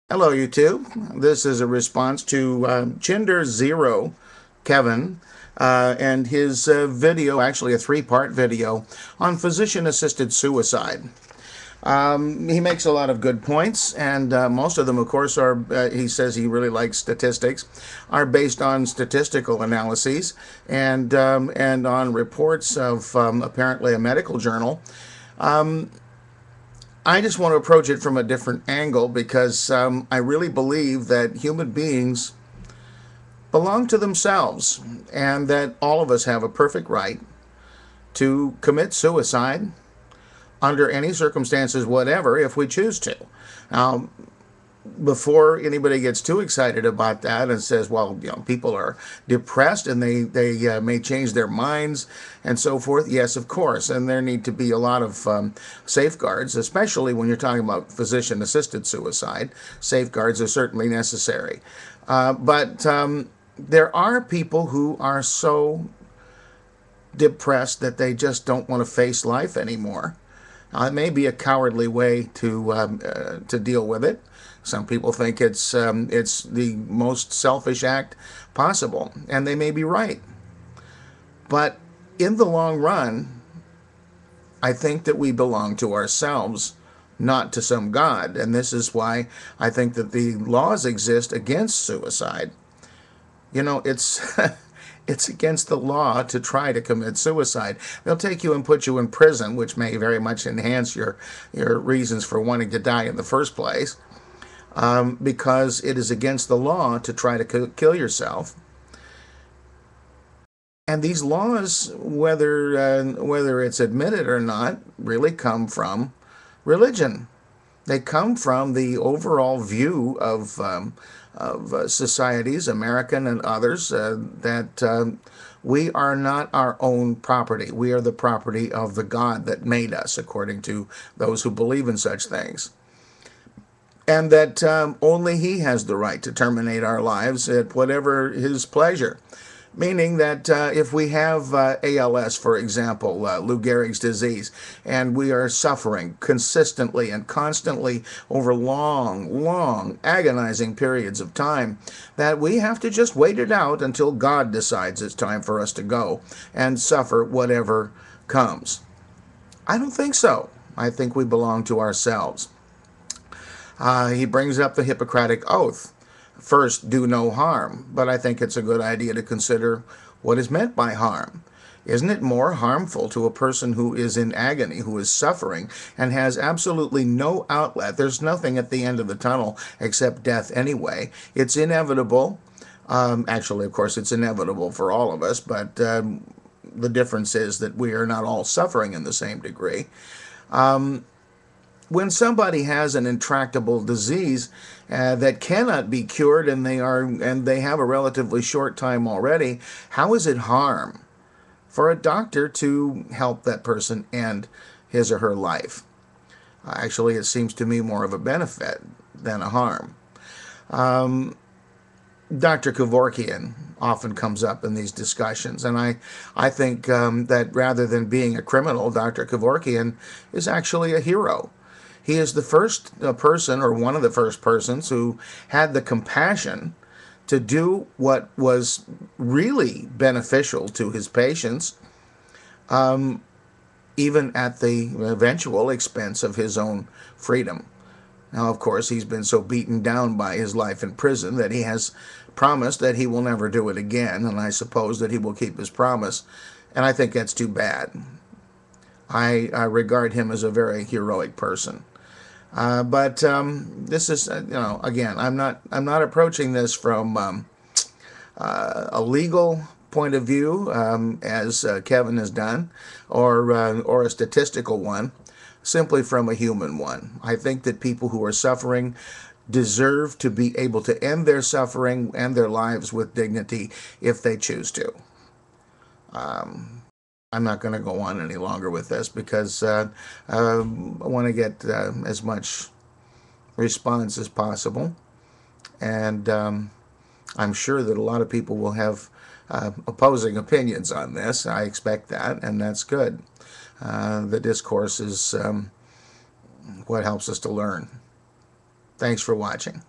Hello, YouTube. This is a response to Chinder Zero, Kevin, and his video, actually a three-part video, on physician-assisted suicide. He makes a lot of good points, and most of them, of course, are, he says he really likes statistics, are based on statistical analyses and on reports of apparently a medical journal. I just want to approach it from a different angle because I really believe that human beings belong to themselves and that all of us have a perfect right to commit suicide under any circumstances, whatever, if we choose to. Now, before anybody gets too excited about that and says, well, people are depressed and they may change their minds and so forth. Yes, of course. And there need to be a lot of safeguards, especially when you're talking about physician-assisted suicide. Safeguards are certainly necessary. But there are people who are so depressed that they just don't want to face life anymore. It may be a cowardly way to deal with it. Some people think it's the most selfish act possible, and they may be right. But in the long run, I think that we belong to ourselves, not to some god. And this is why I think that the laws exist against suicide. It's it's against the law to try to commit suicide. They'll take you and put you in prison, which may very much enhance your reasons for wanting to die in the first place. Because it is against the law to try to kill yourself. And these laws, whether it's admitted or not, really come from religion. They come from the overall view of societies, American and others, that we are not our own property. We are the property of the God that made us, according to those who believe in such things. And that only He has the right to terminate our lives at whatever His pleasure. Meaning that if we have ALS, for example, Lou Gehrig's disease, and we are suffering consistently and constantly over long, agonizing periods of time, that we have to just wait it out until God decides it's time for us to go and suffer whatever comes. I don't think so. I think we belong to ourselves. He brings up the Hippocratic Oath. First, do no harm. But I think it's a good idea to consider what is meant by harm. Isn't it more harmful to a person who is in agony, who is suffering, and has absolutely no outlet? There's nothing at the end of the tunnel except death anyway. It's inevitable. Actually, of course, it's inevitable for all of us, but the difference is that we are not all suffering in the same degree. When somebody has an intractable disease that cannot be cured and they have a relatively short time already, how is it harm for a doctor to help that person end his or her life? Actually, it seems to me more of a benefit than a harm. Dr. Kevorkian often comes up in these discussions, and I think that rather than being a criminal, Dr. Kevorkian is actually a hero. He is the first person, or one of the first persons, who had the compassion to do what was really beneficial to his patients, even at the eventual expense of his own freedom. Now, of course, he's been so beaten down by his life in prison that he has promised that he will never do it again, and I suppose that he will keep his promise, and I think that's too bad. I regard him as a very heroic person. But this is, again, I'm not approaching this from a legal point of view, as Kevin has done, or a statistical one, simply from a human one. I think that people who are suffering deserve to be able to end their suffering and their lives with dignity if they choose to. I'm not going to go on any longer with this because I want to get as much response as possible. And I'm sure that a lot of people will have opposing opinions on this. I expect that, and that's good. The discourse is what helps us to learn. Thanks for watching.